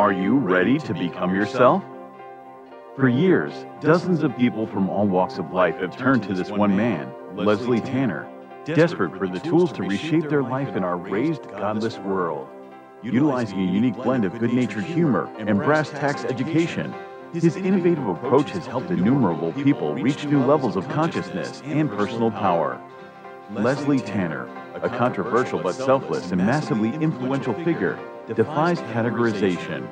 Are you ready to become yourself? For years, dozens of people from all walks of life have turned to this one man, Leslie Tanner, desperate for the tools to reshape their life in our raised, godless world. Utilizing a unique blend of good-natured humor and brass tacks education, his innovative approach has helped innumerable people reach new levels of consciousness and personal power. Leslie Tanner, a controversial but selfless and massively influential figure, defies categorization.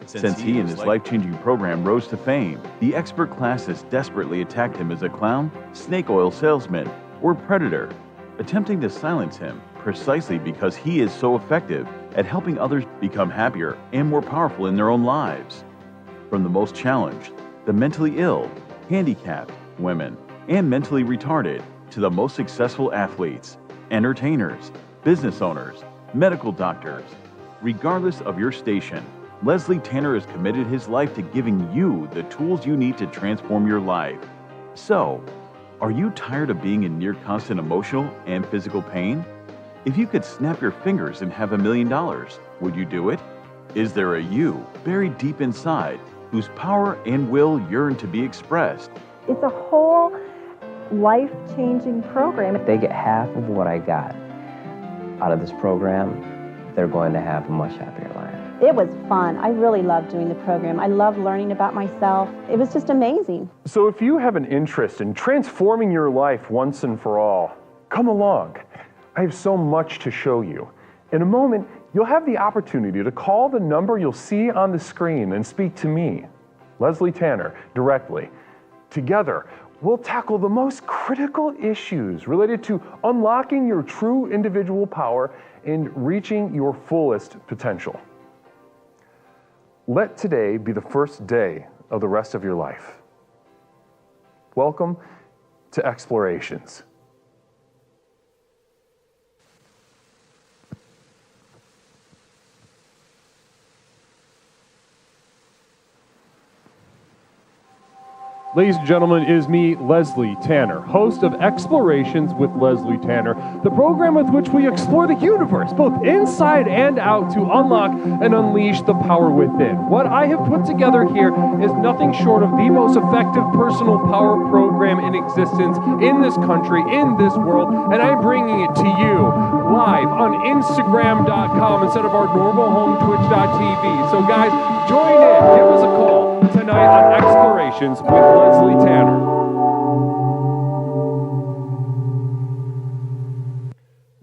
Since he and his life-changing program rose to fame, the expert class has desperately attacked him as a clown, snake oil salesman, or predator, attempting to silence him precisely because he is so effective at helping others become happier and more powerful in their own lives. From the most challenged, the mentally ill, handicapped, women, and mentally retarded, to the most successful athletes, entertainers, business owners, medical doctors. Regardless of your station, Leslie Tanner has committed his life to giving you the tools you need to transform your life. So, are you tired of being in near constant emotional and physical pain? If you could snap your fingers and have $1 million, would you do it? Is there a you buried deep inside whose power and will yearn to be expressed? It's a whole life-changing program. If they get half of what I got out of this program, they're going to have a much happier life. It was fun. I really loved doing the program. I loved learning about myself. It was just amazing. So if you have an interest in transforming your life once and for all, come along. I have so much to show you. In a moment, you'll have the opportunity to call the number you'll see on the screen and speak to me, Leslie Tanner, directly. Together, we'll tackle the most critical issues related to unlocking your true individual power and reaching your fullest potential. Let today be the first day of the rest of your life. Welcome to Explorations. Ladies and gentlemen, it is me, Leslie Tanner, host of Explorations with Leslie Tanner, the program with which we explore the universe, both inside and out, to unlock and unleash the power within. What I have put together here is nothing short of the most effective personal power program in existence in this country, in this world, and I'm bringing it to you live on Instagram.com instead of our normal home Twitch.tv. So guys, join in, give us a call tonight on Explorations with Leslie Tanner.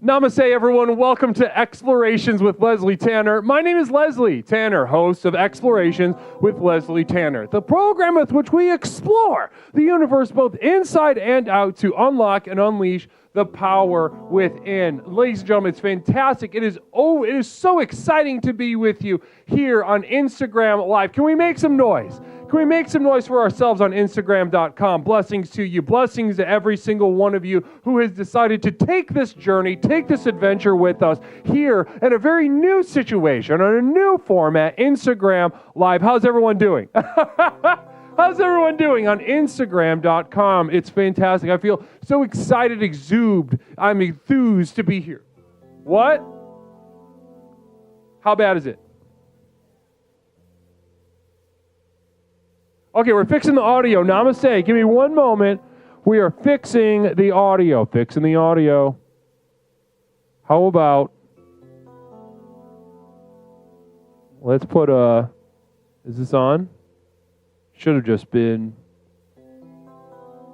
Namaste, everyone. Welcome to Explorations with Leslie Tanner. My name is Leslie Tanner, host of Explorations with Leslie Tanner, the program with which we explore the universe both inside and out to unlock and unleash the power within. Ladies and gentlemen, it's fantastic. It is so exciting to be with you here on Instagram Live. Can we make some noise? Can we make some noise for ourselves on Instagram.com? Blessings to you. Blessings to every single one of you who has decided to take this journey, take this adventure with us here in a very new situation, on a new format, Instagram Live. How's everyone doing? How's everyone doing on Instagram.com? It's fantastic. I feel so excited, I'm enthused to be here. What? How bad is it? Okay, we're fixing the audio. Namaste. Give me one moment. We are fixing the audio. Fixing the audio. How about... Let's put a... Is this on? Should have just been...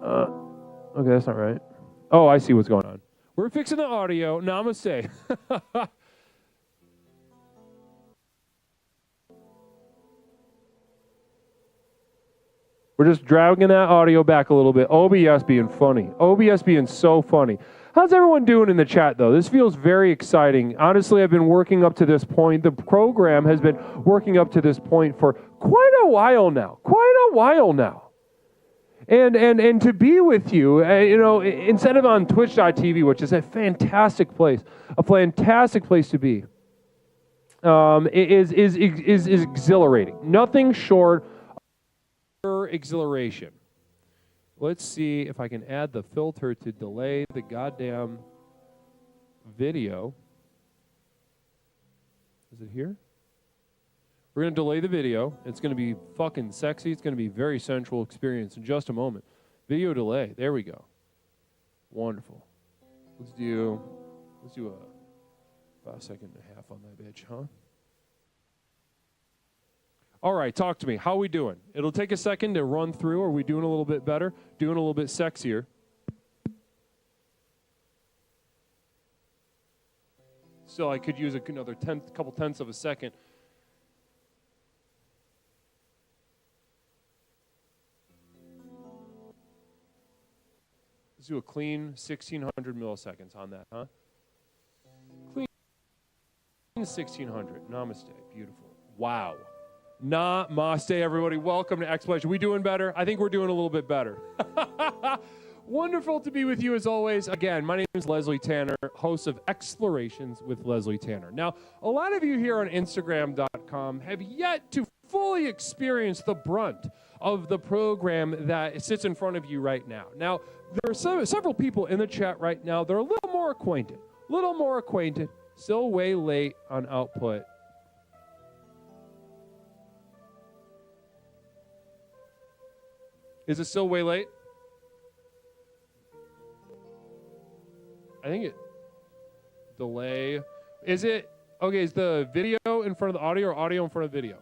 Okay, that's not right. Oh, I see what's going on. We're fixing the audio. Namaste. We're just dragging that audio back a little bit. OBS being funny. OBS being so funny. How's everyone doing in the chat, though? This feels very exciting. Honestly, I've been working up to this point. The program has been working up to this point for quite a while now. And to be with you, instead of on Twitch.tv, which is a fantastic place to be, is exhilarating. Nothing short of exhilaration. Let's see if I can add the filter to delay the goddamn video. Is it here? We're going to delay the video. It's going to be fucking sexy. It's going to be a very sensual experience in just a moment. Video delay. There we go. Wonderful. Let's do about a second and a half on that bitch, huh? All right, talk to me. How are we doing? It'll take a second to run through. Are we doing a little bit better? Doing a little bit sexier? So I could use another couple tenths of a second. Let's do a clean 1,600 milliseconds on that, huh? Clean 1,600. Namaste. Beautiful. Wow. Namaste, everybody. Welcome to Exploration. We doing better? I think we're doing a little bit better. Wonderful to be with you as always. Again, my name is Leslie Tanner, host of Explorations with Leslie Tanner. Now, a lot of you here on Instagram.com have yet to fully experience the brunt of the program that sits in front of you right now. Now, there are several people in the chat right now that are a little more acquainted, still way late on output. Is it still way late? I think it delay. Is it okay? Is the video in front of the audio or audio in front of the video?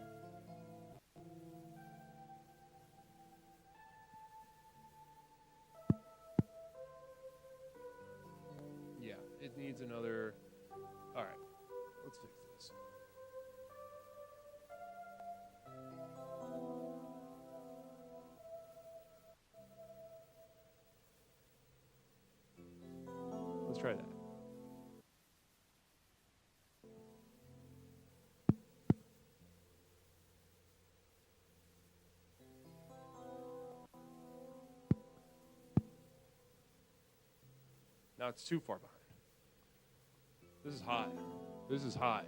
Yeah, it needs another. All right, let's fix this. Let's try that. Now it's too far behind. This is high.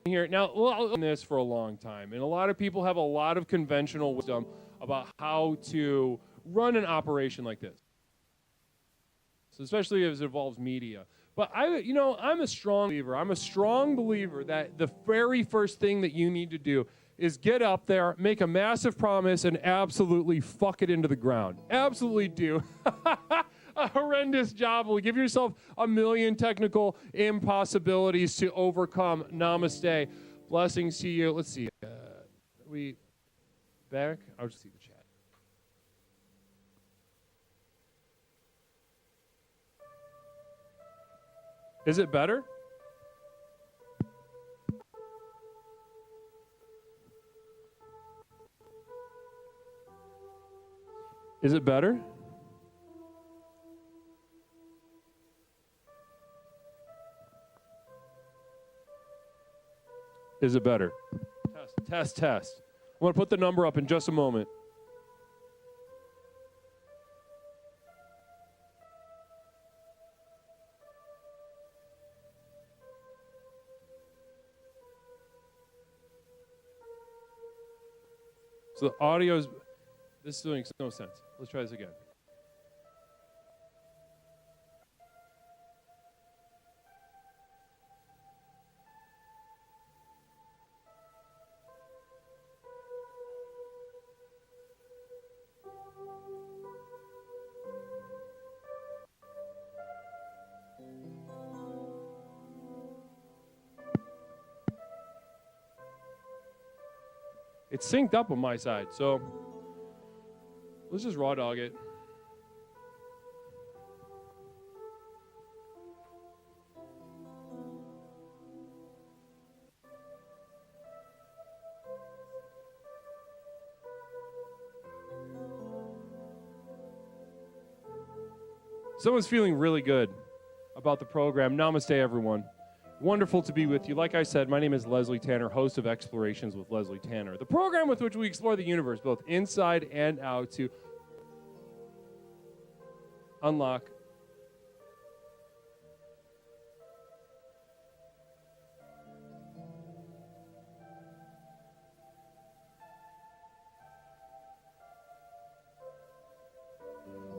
Here now, well, I've done this for a long time, and a lot of people have a lot of conventional wisdom about how to run an operation like this. So especially as it involves media. But I'm a strong believer that the very first thing that you need to do is get up there, make a massive promise, and absolutely fuck it into the ground. Absolutely do. A horrendous job. Will give yourself a million technical impossibilities to overcome. Namaste. Blessings to you. Let's see. We back? I'll just see the chat. Is it better? Is it better? Is it better? Test. I'm going to put the number up in just a moment. So the audio is, this makes no sense. Let's try this again. It's synced up on my side, so let's just raw dog it. Someone's feeling really good about the program. Namaste, everyone. Wonderful to be with you. Like I said, my name is Leslie Tanner, host of Explorations with Leslie Tanner, the program with which we explore the universe, both inside and out, to unlock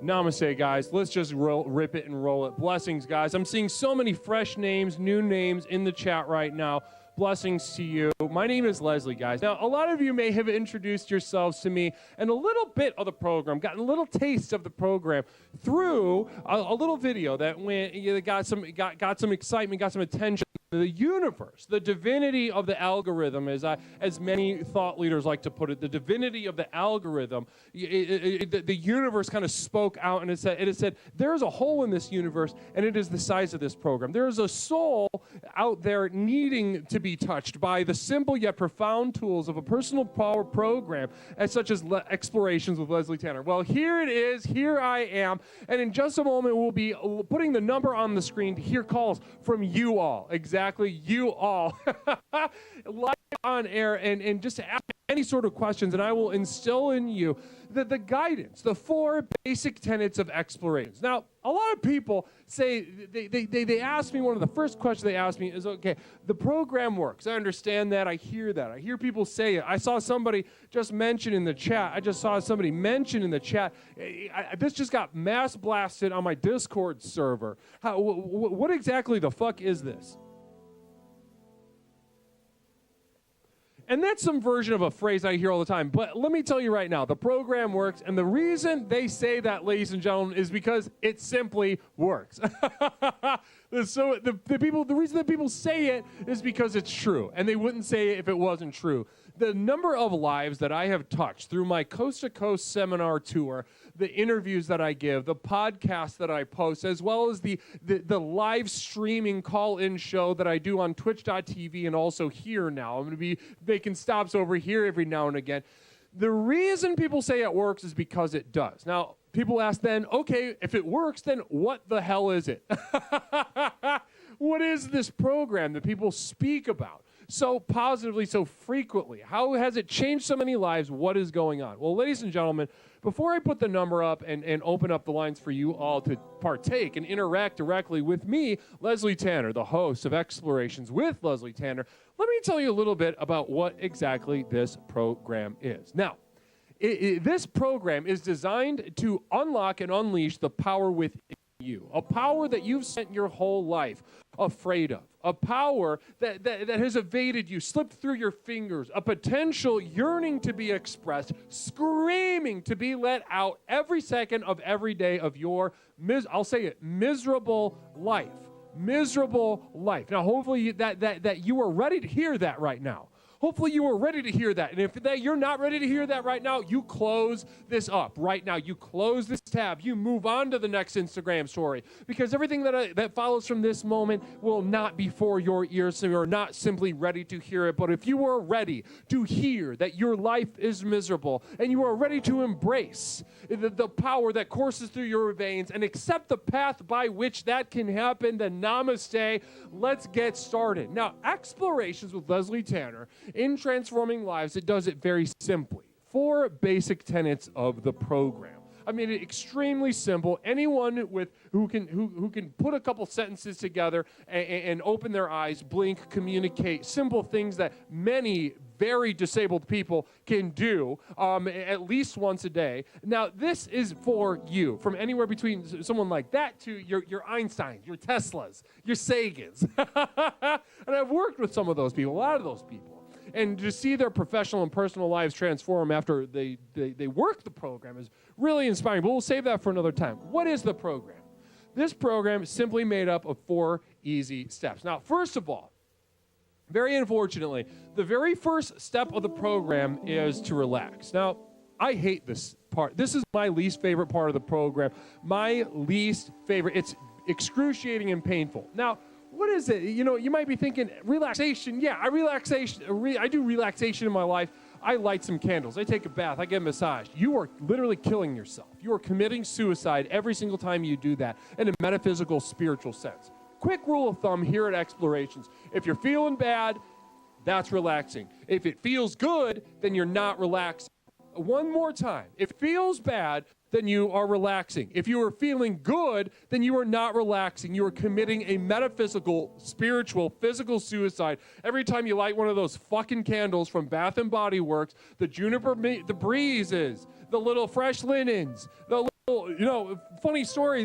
Namaste, guys. Let's just rip it and roll it. Blessings, guys. I'm seeing so many fresh names, new names in the chat right now. Blessings to you. My name is Leslie, guys. Now, a lot of you may have introduced yourselves to me and a little bit of the program, gotten a little taste of the program through a little video that got some excitement, got some attention. The universe, the divinity of the algorithm, as many thought leaders like to put it, the divinity of the algorithm, the universe kind of spoke out, and it said, there's a hole in this universe, and it is the size of this program. There is a soul out there needing to be touched by the simple yet profound tools of a personal power program, such as Explorations with Leslie Tanner. Well, here it is. Here I am. And in just a moment, we'll be putting the number on the screen to hear calls from you all. Exactly, you all. Live on air and just ask any sort of questions, and I will instill in you the guidance, the 4 basic tenets of explorations. Now, a lot of people say, they ask me, one of the first questions they ask me is, okay, the program works. I understand that. I hear that. I hear people say it. I saw somebody just mention in the chat. This just got mass blasted on my Discord server. What exactly the fuck is this? And that's some version of a phrase I hear all the time. But let me tell you right now, the program works. And the reason they say that, ladies and gentlemen, is because it simply works. So the reason that people say it is because it's true. And they wouldn't say it if it wasn't true. The number of lives that I have touched through my coast-to-coast seminar tour, the interviews that I give, the podcasts that I post, as well as the live streaming call-in show that I do on twitch.tv and also here now. I'm going to be making stops over here every now and again. The reason people say it works is because it does. Now, people ask then, okay, if it works, then what the hell is it? What is this program that people speak about so positively, so frequently? How has it changed so many lives? What is going on? Well, ladies and gentlemen, before I put the number up and open up the lines for you all to partake and interact directly with me, Leslie Tanner, the host of Explorations with Leslie Tanner, let me tell you a little bit about what exactly this program is. Now, this program is designed to unlock and unleash the power within you, a power that you've spent your whole life afraid of, a power that has evaded you, slipped through your fingers, a potential yearning to be expressed, screaming to be let out every second of every day of your, miserable life. Miserable life. Now, hopefully that you are ready to hear that right now. Hopefully you are ready to hear that. And if you're not ready to hear that right now, you close this up right now. You close this tab. You move on to the next Instagram story. Because everything that follows from this moment will not be for your ears, so you're not simply ready to hear it. But if you are ready to hear that your life is miserable, and you are ready to embrace the power that courses through your veins and accept the path by which that can happen, then namaste. Let's get started. Now, Explorations with Leslie Tanner, in transforming lives, it does it very simply. 4 basic tenets of the program. I mean, it's extremely simple. Anyone who can put a couple sentences together and open their eyes, blink, communicate, simple things that many very disabled people can do at least once a day. Now, this is for you, from anywhere between someone like that to your Einsteins, your Teslas, your Sagans. And I've worked with some of those people, a lot of those people. And to see their professional and personal lives transform after they work the program is really inspiring. But we'll save that for another time. What is the program? This program is simply made up of 4 easy steps. Now, first of all, very unfortunately, the very first step of the program is to relax. Now, I hate this part. This is my least favorite part of the program. My least favorite. It's excruciating and painful. Now, what is it? You know, you might be thinking, relaxation. Yeah, I do relaxation in my life. I light some candles. I take a bath. I get massaged. You are literally killing yourself. You are committing suicide every single time you do that in a metaphysical, spiritual sense. Quick rule of thumb here at Explorations. If you're feeling bad, that's relaxing. If it feels good, then you're not relaxing. One more time. If it feels bad, then you are relaxing. If you are feeling good, then you are not relaxing. You are committing a metaphysical, spiritual, physical suicide every time you light one of those fucking candles from Bath & Body Works, the Juniper, the Breezes, the little Fresh Linens, the little, funny story,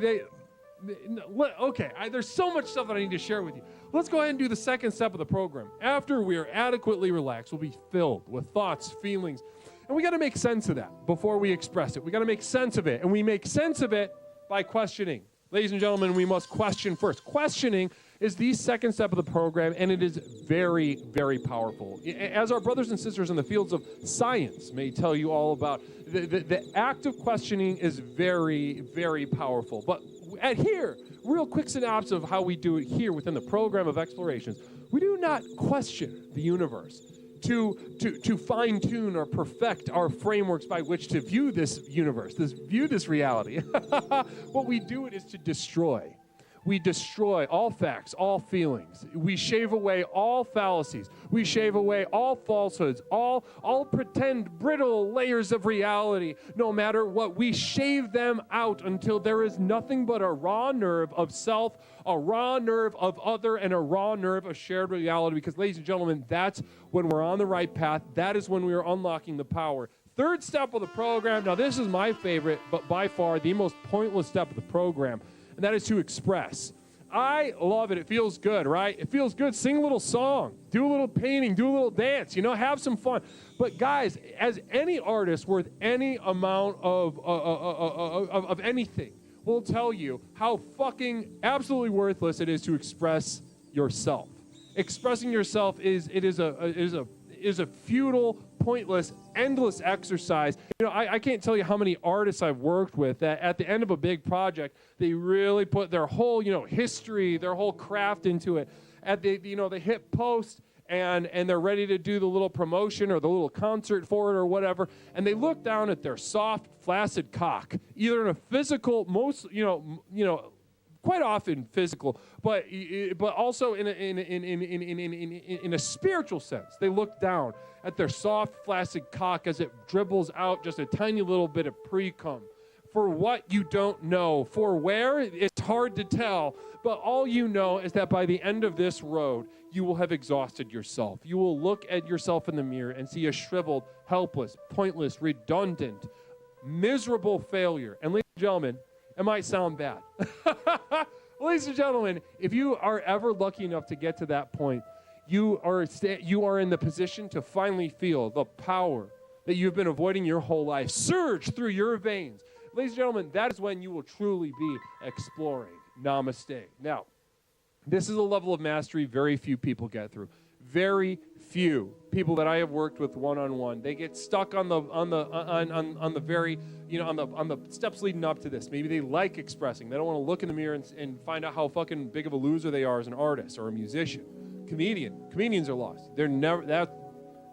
Okay, there's so much stuff that I need to share with you. Let's go ahead and do the second step of the program. After we are adequately relaxed, we'll be filled with thoughts, feelings, and we got to make sense of that before we express it. We got to make sense of it, and we make sense of it by questioning. Ladies and gentlemen, we must question first. Questioning is the second step of the program, and it is very, very powerful. As our brothers and sisters in the fields of science may tell you all about, the act of questioning is very, very powerful. But at here, real quick synopsis of how we do it here within the program of explorations. We do not question the universe to fine-tune or perfect our frameworks by which to view this universe, view this reality. What we do it is to destroy. We destroy all facts, all feelings. We shave away all fallacies. We shave away all falsehoods, all pretend brittle layers of reality. No matter what, we shave them out until there is nothing but a raw nerve of self, a raw nerve of other, and a raw nerve of shared reality. Because, ladies and gentlemen, that's when we're on the right path. That is when we are unlocking the power. Third step of the program. Now, this is my favorite, but by far the most pointless step of the program. And that is to express. I love it. It feels good, right? It feels good. Sing a little song, do a little painting, do a little dance, have some fun. But guys, as any artist worth any amount of anything will tell you how fucking absolutely worthless it is to express yourself. Expressing yourself is a futile, pointless, endless exercise. I can't tell you how many artists I've worked with that at the end of a big project, they really put their whole, history, their whole craft into it. At the, they hit post and they're ready to do the little promotion or the little concert for it or whatever, and they look down at their soft, flaccid cock, either in a physical, quite often physical, but also in a spiritual sense. They look down at their soft, flaccid cock as it dribbles out just a tiny little bit of pre-cum. For what you don't know, for where, it's hard to tell, but all you know is that by the end of this road, you will have exhausted yourself. You will look at yourself in the mirror and see a shriveled, helpless, pointless, redundant, miserable failure. And ladies and gentlemen, it might sound bad. Ladies and gentlemen, if you are ever lucky enough to get to that point, you are in the position to finally feel the power that you've been avoiding your whole life surge through your veins. Ladies and gentlemen, that is when you will truly be exploring. Namaste. Now, this is a level of mastery very few people get through. Very few people that I have worked with one-on-one, they get stuck on the steps leading up to this. Maybe they like expressing. They don't want to look in the mirror and find out how fucking big of a loser they are as an artist or a musician. Comedians are lost. They're never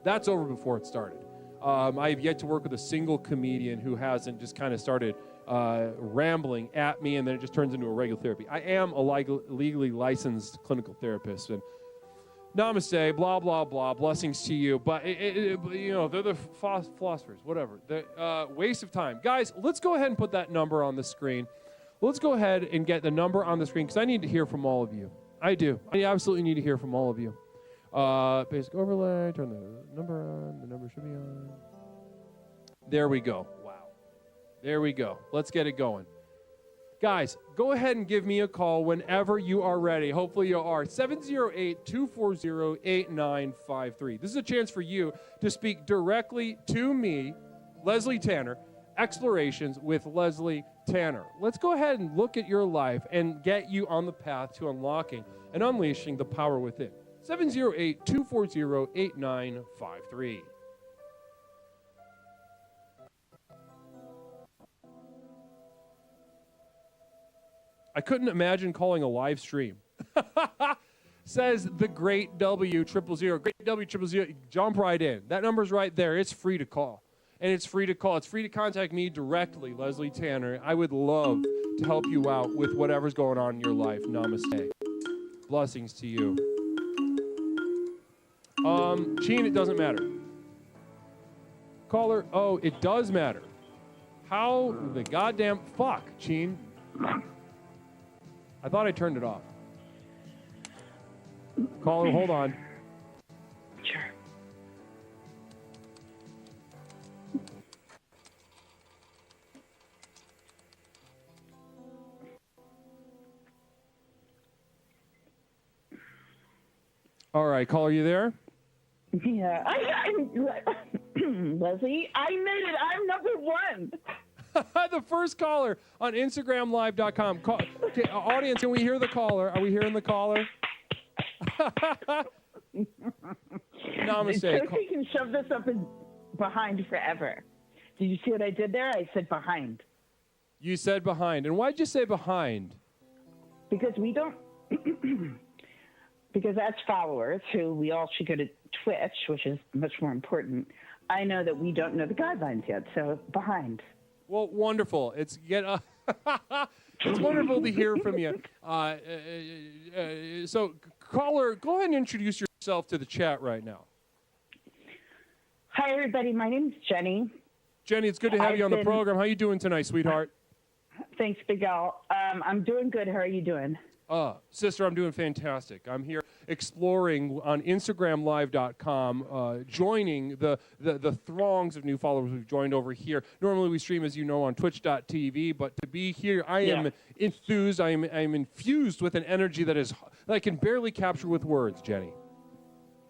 that's over before it started. I have yet to work with a single comedian who hasn't just kind of started rambling at me and then it just turns into a regular therapy. I am a legally licensed clinical therapist, and namaste, blah, blah, blah, blessings to you. But, they're the philosophers, whatever. Waste of time. Guys, let's go ahead and put that number on the screen. Let's go ahead and get the number on the screen because I need to hear from all of you. I do. I absolutely need to hear from all of you. Basic overlay, turn the number on. The number should be on. There we go. Wow. There we go. Let's get it going. Guys, go ahead and give me a call whenever you are ready. Hopefully you are. 708-240-8953. This is a chance for you to speak directly to me, Leslie Tanner, Explorations with Leslie Tanner. Let's go ahead and look at your life and get you on the path to unlocking and unleashing the power within. 708-240-8953. I couldn't imagine calling a live stream. Says the great W000. Great W000. Jump right in. That number's right there. It's free to call. And it's free to call. It's free to contact me directly, Leslie Tanner. I would love to help you out with whatever's going on in your life. Namaste. Blessings to you. Gene, it doesn't matter. Caller, oh, it does matter. How the goddamn fuck, Gene? I thought I turned it off. Caller, hold on. Sure. All right, caller, you there? Yeah. Leslie, I made it. I'm number one. The first caller on InstagramLive.com. Okay, audience, can we hear the caller? Are we hearing the caller? Namaste. Sophie can shove this up his behind forever. Did you see what I did there? I said behind. You said behind. And why'd you say behind? Because we don't... because as followers, who we all should go to Twitch, which is much more important, I know that we don't know the guidelines yet, so behind. Well, wonderful. It's it's wonderful to hear from you. So, caller, go ahead and introduce yourself to the chat right now. Hi, everybody. My name's Jenny. Jenny, it's good to have you on the program. How you doing tonight, sweetheart? Thanks, Big Al. I'm doing good. How are you doing? Sister, I'm doing fantastic. I'm here exploring on InstagramLive.com, joining the throngs of new followers we've joined over here. Normally we stream, as you know, on Twitch.tv, but to be here, I am enthused. I am infused with an energy that I can barely capture with words, Jenny.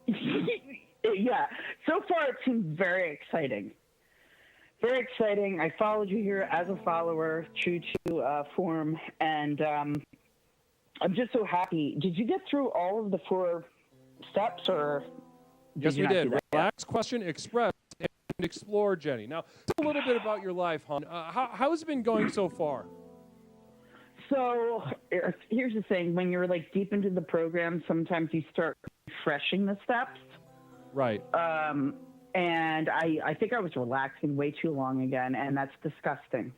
Yeah. So far, it seems very exciting. Very exciting. I followed you here as a follower, true to form, and I'm just so happy. Did you get through all of the 4 steps, or? Yes, we did. Relax, question, express, and explore, Jenny. Now, tell a little bit about your life, hon. How's it been going so far? So here's the thing. When you're like deep into the program, sometimes you start refreshing the steps. Right. And I think I was relaxing way too long again, and that's disgusting.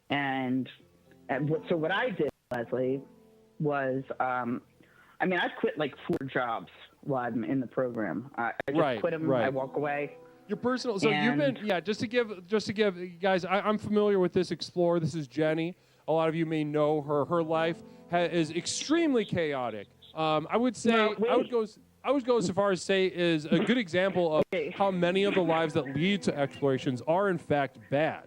And so what I did, Leslie, was, I've quit like 4 jobs while I'm in the program. I just quit them. I walk away. Your personal. So you've been, just to give guys, I'm familiar with this Explorer. This is Jenny. A lot of you may know her. Her life is extremely chaotic. I would say, I would go so far as say is a good example of how many of the lives that lead to explorations are in fact bad.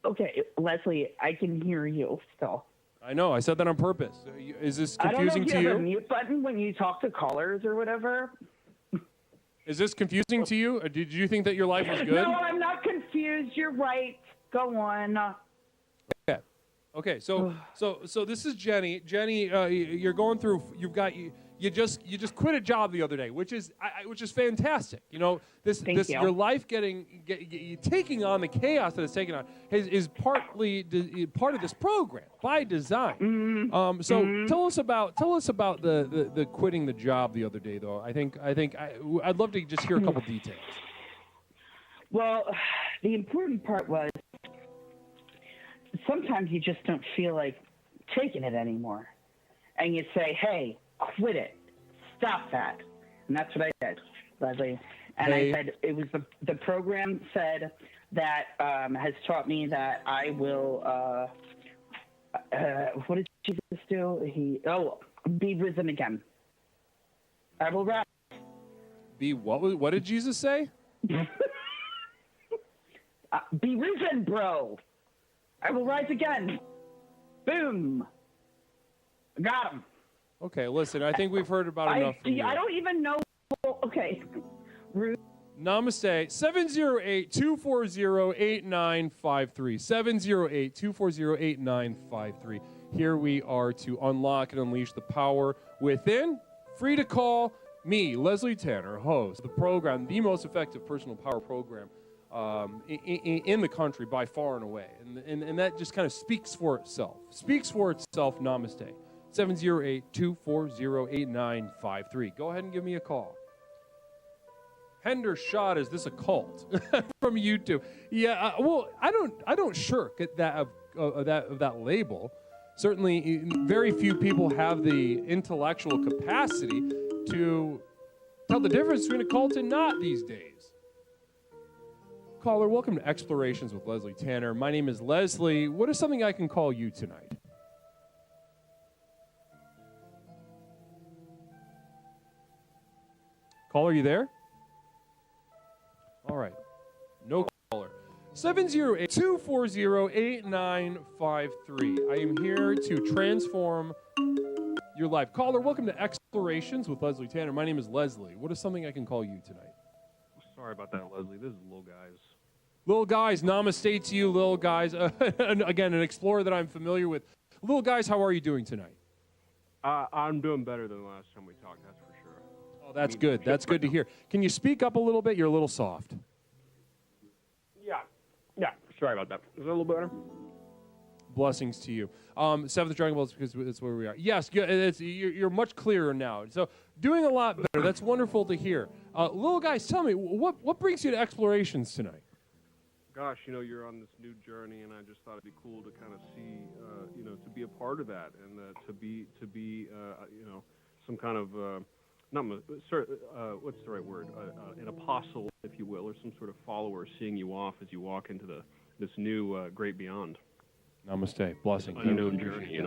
Okay, Leslie, I can hear you still. I know. I said that on purpose. Is this confusing to you? I don't know if you have a mute button when you talk to callers or whatever. Is this confusing to you? Or did you think that your life was good? No, I'm not confused. You're right. Go on. Okay. So this is Jenny. Jenny, you're going through. You just quit a job the other day, which is fantastic. You know, your life taking on the chaos that it's taking on is partly part of this program by design. Tell us about the quitting the job the other day, though. I'd love to just hear a couple details. Well, the important part was sometimes you just don't feel like taking it anymore, and you say, "Hey, quit it. Stop that." And that's what I did, Leslie. And I said, it was the program said that has taught me that I will, what did Jesus do? Be risen again. I will rise. Be what? What did Jesus say? Be risen, bro. I will rise again. Boom. Got him. Okay, listen, I think we've heard about enough from you. I don't even know. Okay. Namaste. 708-240-8953. 708-240-8953. Here we are to unlock and unleash the power within. Free to call me, Leslie Tanner, host of the program, the most effective personal power program in the country by far and away. And that just kind of speaks for itself. Namaste. 708-240-8953. Go ahead and give me a call. Hender Shot, is this a cult? From YouTube. Yeah, I don't shirk at that of that label. Certainly, very few people have the intellectual capacity to tell the difference between a cult and not these days. Caller, welcome to Explorations with Leslie Tanner. My name is Leslie. What is something I can call you tonight? Caller, you there? All right. No caller. 708-240-8953. I am here to transform your life. Caller, welcome to Explorations with Leslie Tanner. My name is Leslie. What is something I can call you tonight? Sorry about that, Leslie. This is Little Guys. Little Guys, namaste to you, Little Guys. Again, an explorer that I'm familiar with. Little Guys, how are you doing tonight? I'm doing better than the last time we talked, that's for sure. Oh, that's good. That's good to hear. Can you speak up a little bit? You're a little soft. Yeah. Sorry about that. Is that a little better? Blessings to you. Seventh Dragon Balls, because it's where we are. Yes, you're much clearer now. So doing a lot better. That's wonderful to hear. Little Guys, tell me, what brings you to Explorations tonight? Gosh, you're on this new journey, and I just thought it'd be cool to kind of see, to be a part of that, and to be, some kind of, what's the right word? An apostle, if you will, or some sort of follower, seeing you off as you walk into this new great beyond. Namaste. Blessing. Unknown journey,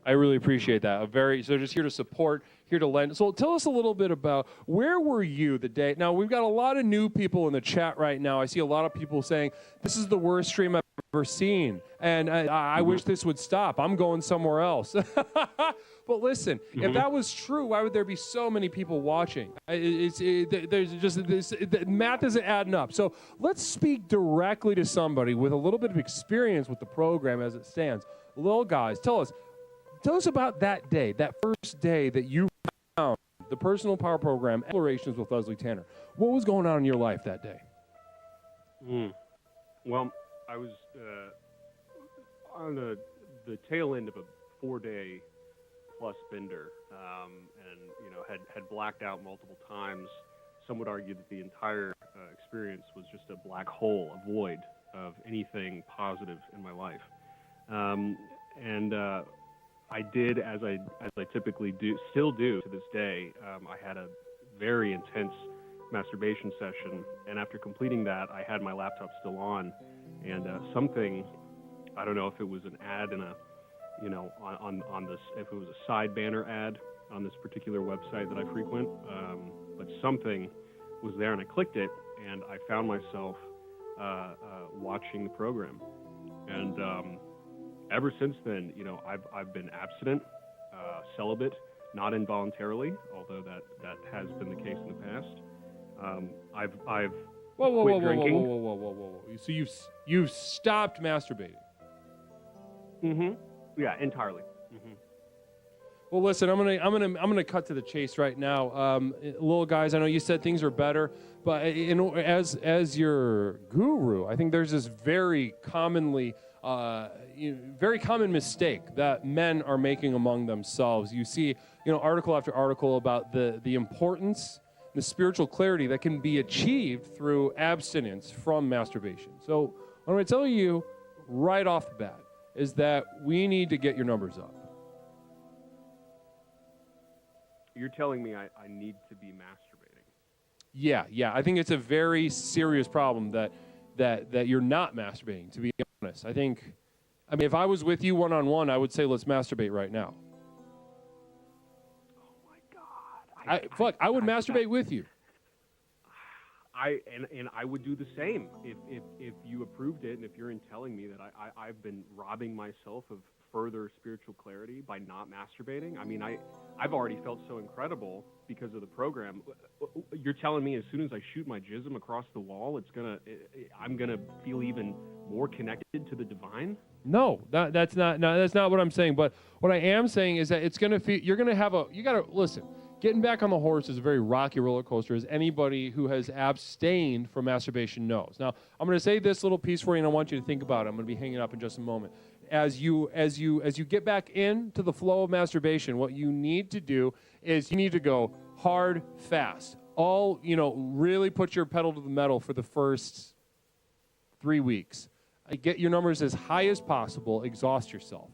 I really appreciate that. So just here to support, here to lend. So tell us a little bit about where were you the day? Now, we've got a lot of new people in the chat right now. I see a lot of people saying, this is the worst stream I've ever seen, and I wish this would stop. I'm going somewhere else. But listen, if that was true, why would there be so many people watching? There's just the math isn't adding up. So let's speak directly to somebody with a little bit of experience with the program as it stands. Little Guys, tell us about that day, that first day that you found the Personal Power Program, Explorations with Leslie Tanner. What was going on in your life that day? Well, I was on the tail end of a 4-day plus bender, and had blacked out multiple times. Some would argue that the entire experience was just a black hole, a void of anything positive in my life. I did, as I typically still do to this day. I had a very intense masturbation session, and after completing that, I had my laptop still on, and something, I don't know if it was an ad in on this, if it was a side banner ad on this particular website that I frequent, but something was there, and I clicked it, and I found myself watching the program, and ever since then, I've been abstinent, celibate, not involuntarily, although that has been the case in the past. I've quit drinking. Whoa. So you've stopped masturbating. Mm-hmm. Yeah, entirely. Mm-hmm. Well, listen, I'm gonna cut to the chase right now. Little Guys, I know you said things are better, but as your guru, I think there's this very commonly, very common mistake that men are making among themselves. You see, article after article about the importance, the spiritual clarity that can be achieved through abstinence from masturbation. So what I'm going to tell you right off the bat is that we need to get your numbers up. You're telling me I need to be masturbating? Yeah. I think it's a very serious problem that you're not masturbating, to be honest. I mean, if I was with you one-on-one, I would say let's masturbate right now. Oh my God. I would masturbate with you. And I would do the same if you approved it, and if you're telling me that I've been robbing myself of further spiritual clarity by not masturbating. I mean, I've already felt so incredible because of the program. You're telling me as soon as I shoot my jism across the wall, I'm gonna feel even more connected to the divine? No, that's not what I'm saying. But what I am saying is that it's gonna feel, you gotta listen. Getting back on the horse is a very rocky roller coaster, as anybody who has abstained from masturbation knows. Now, I'm going to say this little piece for you, and I want you to think about it. I'm going to be hanging up in just a moment. As you get back into the flow of masturbation, what you need to do is you need to go hard, fast. Really put your pedal to the metal for the first 3 weeks. Get your numbers as high as possible. Exhaust yourself.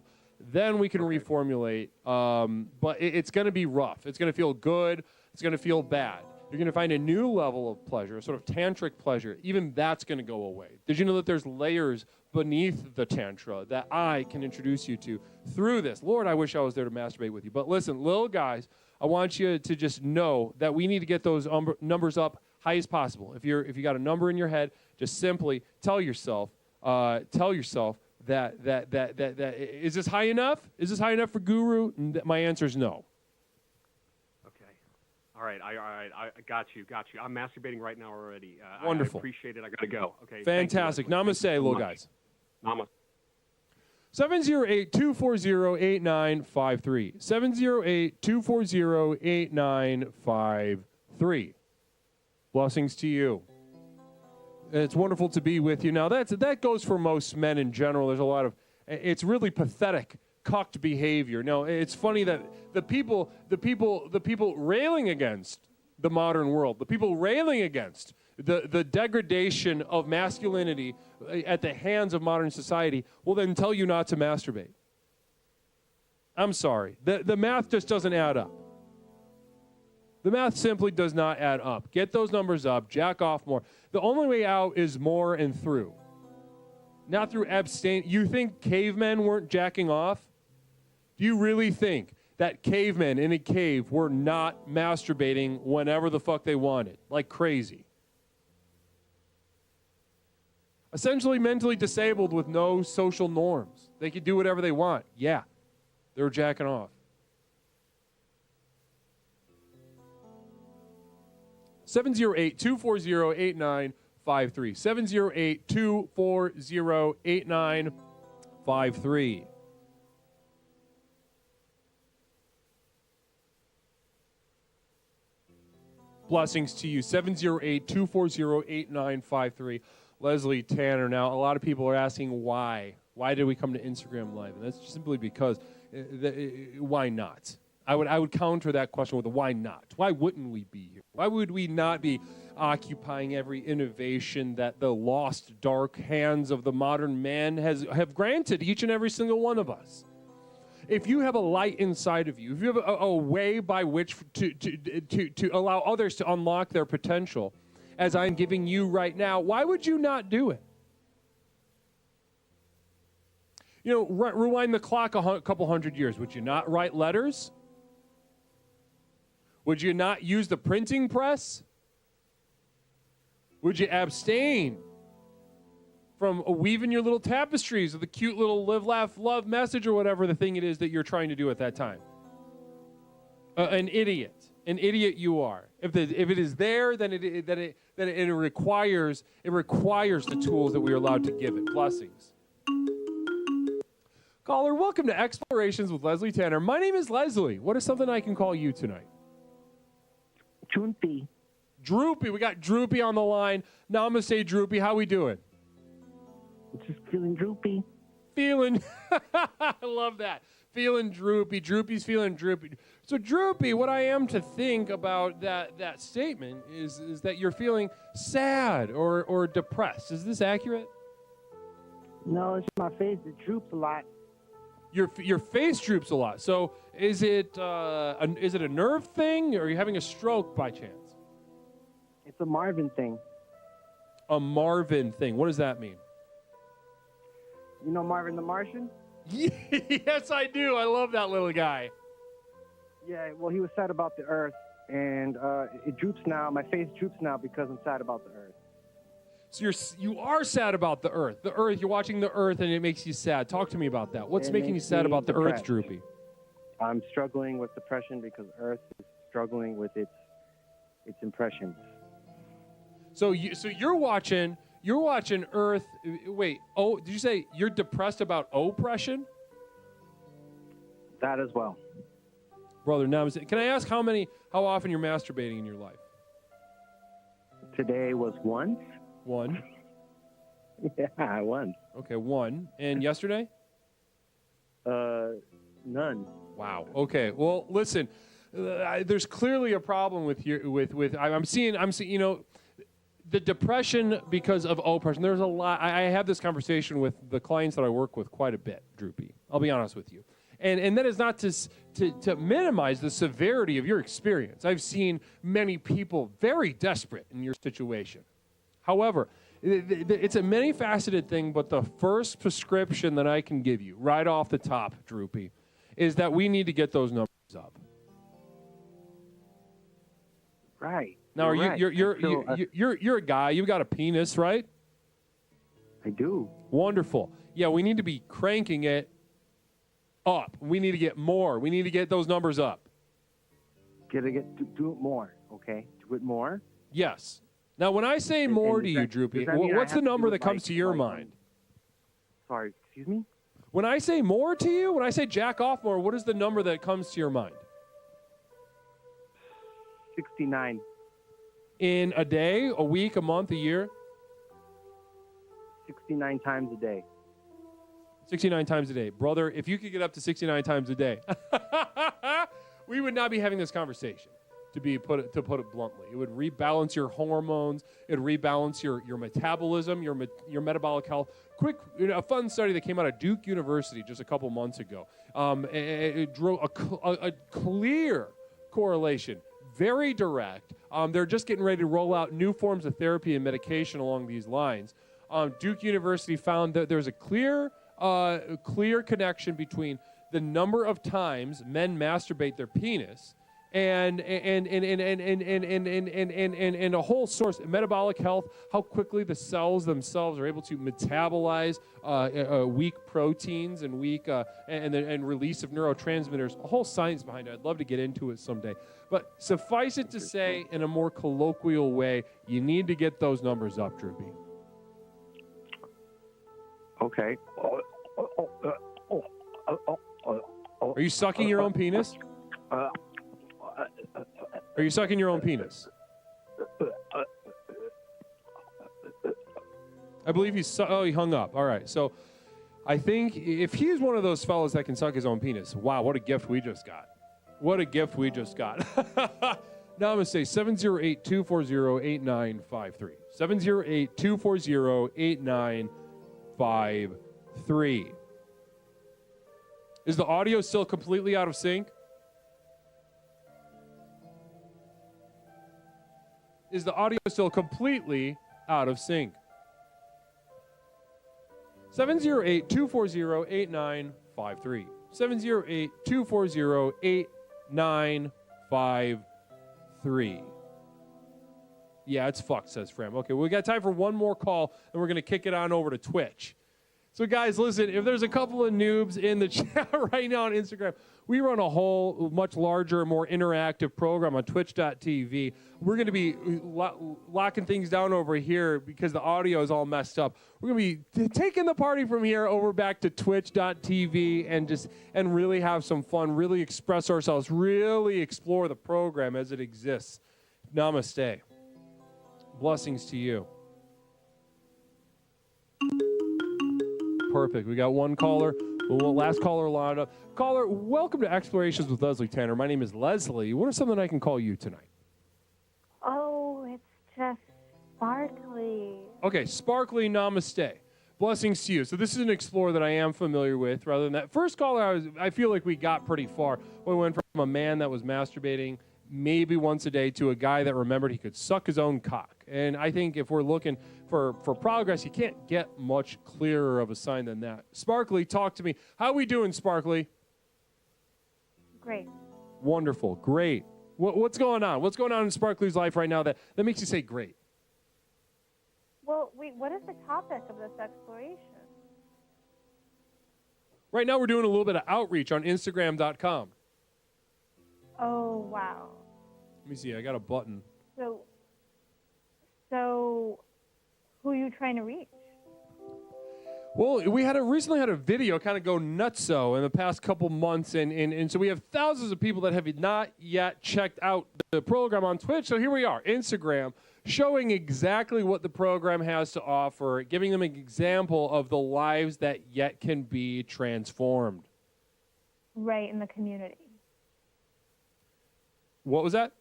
Then we can reformulate, but it's going to be rough. It's going to feel good. It's going to feel bad. You're going to find a new level of pleasure, a sort of tantric pleasure. Even that's going to go away. Did you know that there's layers beneath the tantra that I can introduce you to through this? Lord, I wish I was there to masturbate with you. But listen, little guys, I want you to just know that we need to get those numbers up high as possible. If you got a number in your head, just simply tell yourself, is this high enough? Is this high enough for Guru? My answer is no. Okay. All right. I got you. I'm masturbating right now already. Wonderful. I appreciate it. I got to go. Okay. Fantastic. Namaste, little guys. Namaste. 708-240-8953. 708-240-8953. Blessings to you. It's wonderful to be with you. Now, that goes for most men in general. There's a lot of, it's really pathetic, cucked behavior. Now, it's funny that the people railing against the modern world, the people railing against the degradation of masculinity at the hands of modern society will then tell you not to masturbate. I'm sorry. The math just doesn't add up. The math simply does not add up. Get those numbers up. Jack off more. The only way out is more and through. Not through abstain. You think cavemen weren't jacking off? Do you really think that cavemen in a cave were not masturbating whenever the fuck they wanted? Like crazy. Essentially mentally disabled with no social norms. They could do whatever they want. Yeah, they were jacking off. 708-240-8953. 708-240-8953. Blessings to you. 708-240-8953. Leslie Tanner. Now, a lot of people are asking why. Why did we come to Instagram Live? And that's just simply because, why not? I would counter that question with a why not? Why wouldn't we be here? Why would we not be occupying every innovation that the lost, dark hands of the modern man have granted each and every single one of us? If you have a light inside of you, if you have a way by which to allow others to unlock their potential, as I'm giving you right now, why would you not do it? You know, rewind the clock a couple hundred years. Would you not write letters? Would you not use the printing press? Would you abstain from weaving your little tapestries of the cute little live, laugh, love message or whatever the thing it is that you're trying to do at that time? An idiot you are. If it is there, then it requires the tools that we are allowed to give it. Blessings. Caller, welcome to Explorations with Leslie Tanner. My name is Leslie. What is something I can call you tonight? Droopy. Droopy. We got Droopy on the line. Namaste, Droopy. How we doing? Just feeling droopy. I love that. Feeling droopy. Droopy's feeling droopy. So, Droopy, what I am to think about that statement is that you're feeling sad or depressed. Is this accurate? No, it's my face. It droops a lot. Your face droops a lot. So, is it a nerve thing, or are you having a stroke by chance? It's a Marvin thing. A Marvin thing. What does that mean? You know Marvin the Martian? Yes, I do. I love that little guy. Yeah, well, he was sad about the Earth, and it droops now. My face droops now because I'm sad about the Earth. So you are sad about the Earth. The Earth, you're watching the Earth, and it makes you sad. Talk to me about that. What's making you sad about the Earth, Droopy? I'm struggling with depression because Earth is struggling with its impressions. So you're watching Earth. Wait, did you say you're depressed about oppression? That as well. Brother, now can I ask how often you're masturbating in your life? Today was once. One? Yeah, once. Okay, one. And yesterday? None. Wow. Okay. Well, listen, there's clearly a problem with I'm seeing, you know, the depression because of oppression. There's a lot. I have this conversation with the clients that I work with quite a bit, Droopy. I'll be honest with you. And that is not to minimize the severity of your experience. I've seen many people very desperate in your situation. However, it's a many-faceted thing, but the first prescription that I can give you right off the top, Droopy, is that we need to get those numbers up. Right. Now, you're a guy. You've got a penis, right? I do. Wonderful. Yeah, we need to be cranking it up. We need to get more. We need to get those numbers up. Do it more, okay? Do it more. Yes. Now, when I say more to you, Droopy, what's the number that comes to your mind? Sorry, excuse me? When I say more to you, when I say jack off more, what is the number that comes to your mind? 69. In a day, a week, a month, a year? 69 times a day. 69 times a day. Brother, if you could get up to 69 times a day, we would not be having this conversation, to put it bluntly. It would rebalance your hormones. It would rebalance your metabolism, your metabolic health. A fun study that came out of Duke University just a couple months ago. It drew a clear correlation, very direct. They're just getting ready to roll out new forms of therapy and medication along these lines. Duke University found that there's a clear connection between the number of times men masturbate their penis and a whole source, metabolic health, how quickly the cells themselves are able to metabolize weak proteins and weak and release of neurotransmitters. A whole science behind it. I'd love to get into it someday. But suffice it to say, in a more colloquial way, you need to get those numbers up, Droopy. Okay. Are you sucking your own penis? Are you sucking your own penis? I believe he hung up. All right. So I think if he's one of those fellas that can suck his own penis, wow, what a gift we just got. What a gift we just got. Namaste, 708-240-8953. 708-240-8953. Is the audio still completely out of sync? Is the audio still completely out of sync? 708-240-8953. 708-240-8953. Yeah, it's fucked, says Fram. Okay, we got time for one more call, and we're going to kick it on over to Twitch. So, guys, listen, if there's a couple of noobs in the chat right now on Instagram, we run a whole much larger, more interactive program on twitch.tv. We're going to be locking things down over here because the audio is all messed up. We're going to be taking the party from here over back to twitch.tv and really have some fun, really express ourselves, really explore the program as it exists. Namaste. Blessings to you. Perfect. We got one caller. Last caller lined up. Caller, welcome to Explorations with Leslie Tanner. My name is Leslie. What is something I can call you tonight? Oh, it's just Sparkly. Okay, Sparkly, namaste. Blessings to you. So this is an explorer that I am familiar with. Rather than that first caller, I feel like we got pretty far. We went from a man that was masturbating maybe once a day to a guy that remembered he could suck his own cock. And I think if we're looking for progress, you can't get much clearer of a sign than that. Sparkly, talk to me. How are we doing, Sparkly? Great. Wonderful. Great. What's going on? What's going on in Sparkly's life right now that makes you say great? Well, wait, what is the topic of this exploration? Right now we're doing a little bit of outreach on Instagram.com. Oh, wow. Let me see. I got a button. So who are you trying to reach? Well, we recently had a video kind of go nutso in the past couple months, and so we have thousands of people that have not yet checked out the program on Twitch. So here we are, Instagram, showing exactly what the program has to offer, giving them an example of the lives that yet can be transformed. Right, in the community. What was that?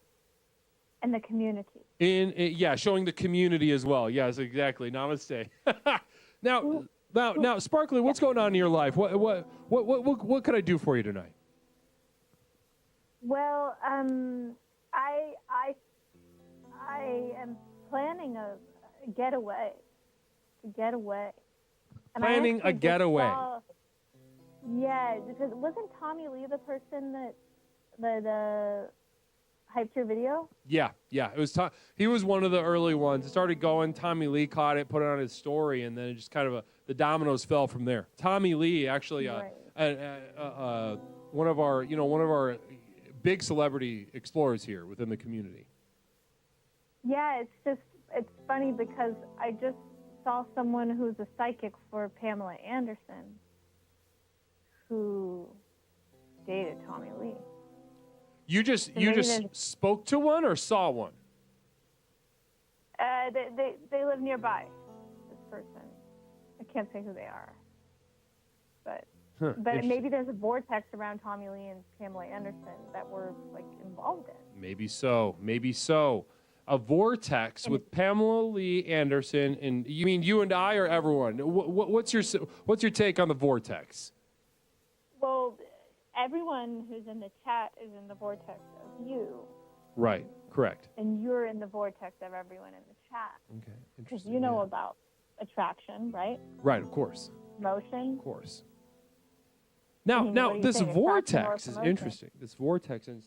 In the community. Yeah, showing the community as well. Yes, exactly. Namaste. Now, Sparkly, what's going on in your life? What could I do for you tonight? Well, I am planning a getaway. Planning a getaway. Yeah, because wasn't Tommy Lee the person that hyped your video? Yeah. It was he was one of the early ones. It started going. Tommy Lee caught it, put it on his story, and then it just kind of the dominoes fell from there. Tommy Lee, actually, Right. one of our big celebrity explorers here within the community. Yeah, it's funny because I just saw someone who's a psychic for Pamela Anderson who dated Tommy Lee. You just maybe spoke to one or saw one? They live nearby, this person. I can't say who they are. But maybe there's a vortex around Tommy Lee and Pamela Anderson that we're like involved in. Maybe so. Maybe so. A vortex with Pamela Lee Anderson, and you mean you and I or everyone? What's your take on the vortex? Well, everyone who's in the chat is in the vortex of you, Right. Correct. and you're in the vortex of everyone in the chat. Okay. Because Interesting. you know yeah. about attraction, right? Right. Of course. Motion. Of course. Now, what do you this think, attraction or vortex is promotion? interesting. This vortex, and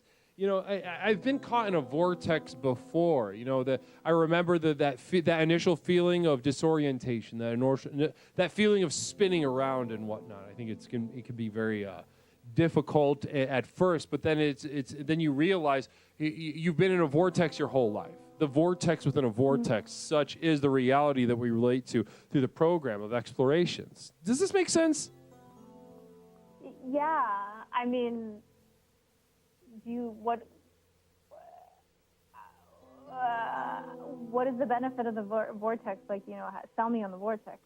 I've been caught in a vortex before. I remember that initial feeling of disorientation, that feeling of spinning around and whatnot. I think it can be very difficult at first, but then then you realize you've been in a vortex your whole life. The vortex within a vortex, such is the reality that we relate to through the program of explorations. Does this make sense? Yeah, I mean, what is the benefit of the vortex? Like, sell me on the vortex.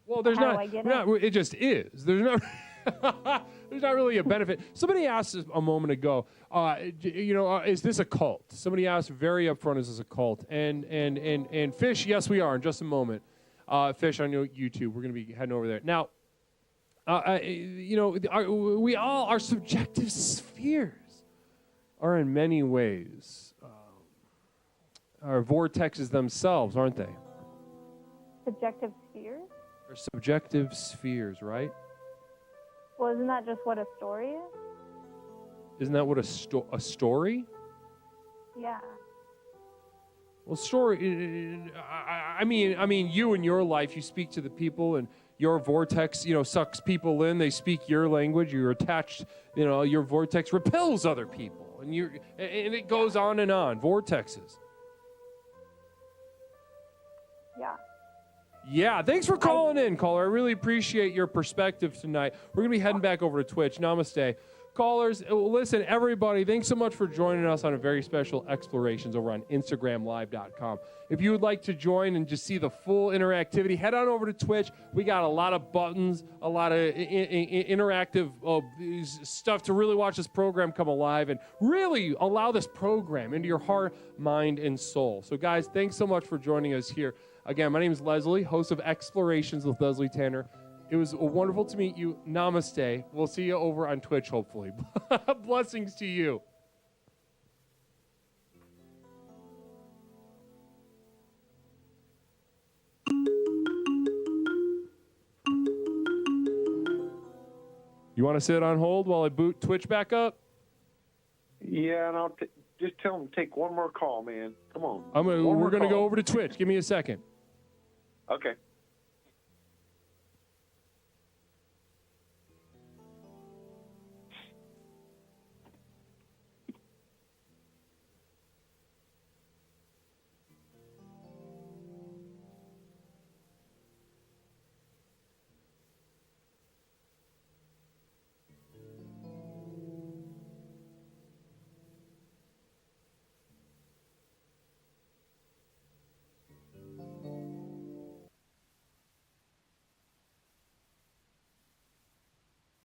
Well, there's How not. do I get It just is. There's not. There's not really a benefit. Somebody asked us a moment ago, is this a cult? Somebody asked very upfront, is this a cult? And Fish, yes, we are. In just a moment, Fish on YouTube, we're going to be heading over there now. Our subjective spheres are in many ways our vortexes themselves, aren't they? Subjective spheres? Our subjective spheres, right? Well, isn't that just what a story is? Isn't that what a story? Yeah. Well, story. I mean, you in your life, you speak to the people, and your vortex, sucks people in. They speak your language. You're attached. Your vortex repels other people, and it goes on and on. Vortexes. Yeah. Yeah, thanks for calling in, caller. I really appreciate your perspective tonight. We're going to be heading back over to Twitch. Namaste. Callers, listen, everybody, thanks so much for joining us on a very special Explorations over on InstagramLive.com. If you would like to join and just see the full interactivity, head on over to Twitch. We got a lot of buttons, a lot of interactive stuff to really watch this program come alive and really allow this program into your heart, mind, and soul. So, guys, thanks so much for joining us here. Again, my name is Leslie, host of Explorations with Leslie Tanner. It was wonderful to meet you. Namaste. We'll see you over on Twitch, hopefully. Blessings to you. You want to sit on hold while I boot Twitch back up? Yeah, and I'll just tell them to take one more call, man. Come on. We're going to go over to Twitch. Give me a second. Okay.